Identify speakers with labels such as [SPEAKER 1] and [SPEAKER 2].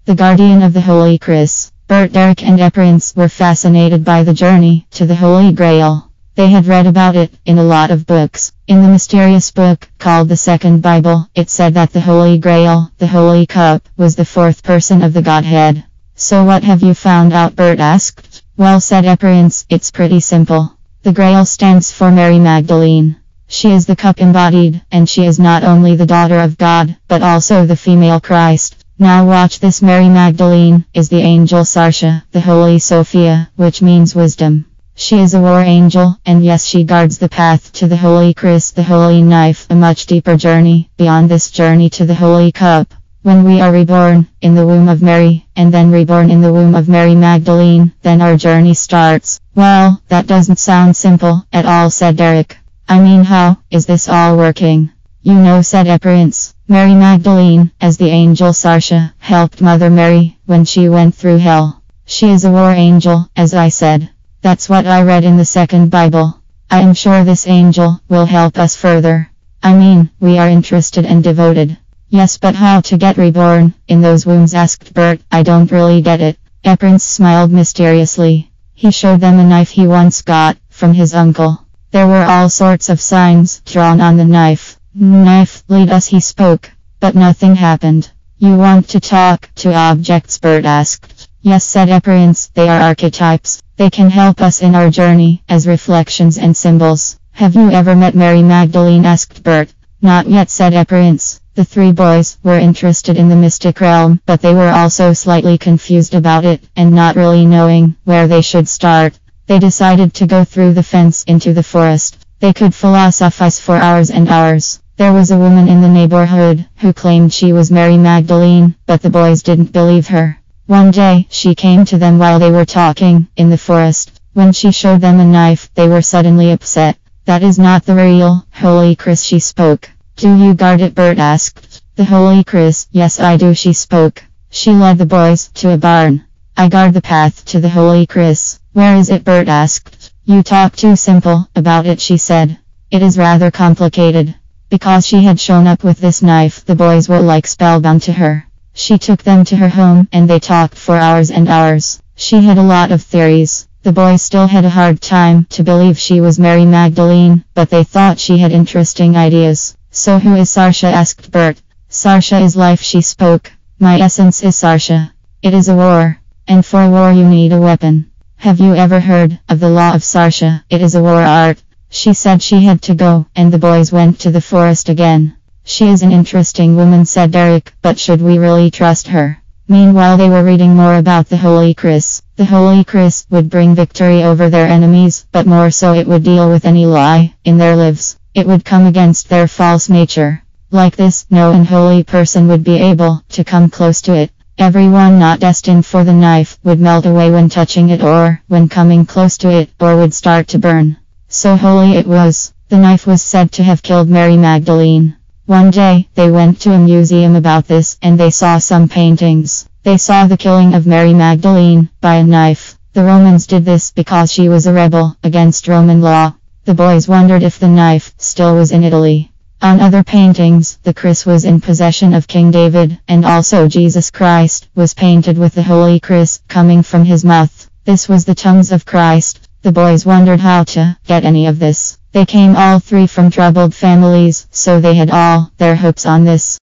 [SPEAKER 1] the guardian of the Holy Kris. Bert, Derek and Eprince were fascinated by the journey to the Holy Grail. They had read about it in a lot of books. In the mysterious book called the Second Bible, it said that the Holy Grail, the Holy Cup, was the fourth person of the Godhead. So what have you found out? Bert asked. Well, said Eprince, it's pretty simple. The Grail stands for Mary Magdalene. She is the cup embodied, and she is not only the daughter of God, but also the female Christ. Now watch this. Mary Magdalene is the angel Sarsha, the Holy Sophia, which means wisdom. She is a war angel, and yes, she guards the path to the Holy Kris, the Holy Knife, a much deeper journey, beyond this journey to the Holy Cup. When we are reborn in the womb of Mary, and then reborn in the womb of Mary Magdalene, then our journey starts. Well, that doesn't sound simple at all, said Derek. I mean, how is this all working? You know, said Eprince, Mary Magdalene, as the angel Sarsha, helped Mother Mary when she went through hell. She is a war angel, as I said. That's what I read in the Second Bible. I am sure this angel will help us further. I mean, we are interested and devoted. Yes, but how to get reborn in those wombs? Asked Bert. I don't really get it. Eprince smiled mysteriously. He showed them a knife he once got from his uncle. There were all sorts of signs drawn on the knife. Knife, lead us, he spoke. But nothing happened. You want to talk to objects? Bert asked. Yes, said Eprince, they are archetypes. They can help us in our journey as reflections and symbols. Have you ever met Mary Magdalene? Asked Bert. Not yet, said Eprince. The three boys were interested in the mystic realm, but they were also slightly confused about it, and not really knowing where they should start. They decided to go through the fence into the forest. They could philosophize for hours and hours. There was a woman in the neighborhood who claimed she was Mary Magdalene, but the boys didn't believe her. One day, she came to them while they were talking in the forest. When she showed them a knife, they were suddenly upset. That is not the real Holy Kris, she spoke. Do you guard it? Bert asked. The Holy Kris? Yes, I do, she spoke. She led the boys to a barn. I guard the path to the Holy Kris. Where is it? Bert asked. You talk too simple about it, she said. It is rather complicated. Because she had shown up with this knife, the boys were like spellbound to her. She took them to her home, and they talked for hours and hours. She had a lot of theories. The boys still had a hard time to believe she was Mary Magdalene, but they thought she had interesting ideas. So who is Sarsha? Asked Bert. Sarsha is life, she spoke. My essence is Sarsha. It is a war. And for war you need a weapon. Have you ever heard of the law of Sarsha? It is a war art. She said she had to go, and the boys went to the forest again. She is an interesting woman, said Derek, but should we really trust her? Meanwhile, they were reading more about the Holy Kris. The Holy Kris would bring victory over their enemies, but more so it would deal with any lie in their lives. It would come against their false nature. Like this, no unholy person would be able to come close to it. Everyone not destined for the knife would melt away when touching it or when coming close to it, or would start to burn. So holy it was. The knife was said to have killed Mary Magdalene. One day, they went to a museum about this, and they saw some paintings. They saw the killing of Mary Magdalene by a knife. The Romans did this because she was a rebel against Roman law. The boys wondered if the knife still was in Italy. On other paintings, the Kris was in possession of King David, and also Jesus Christ was painted with the Holy Kris coming from his mouth. This was the tongues of Christ. The boys wondered how to get any of this. They came all three from troubled families, so they had all their hopes on this.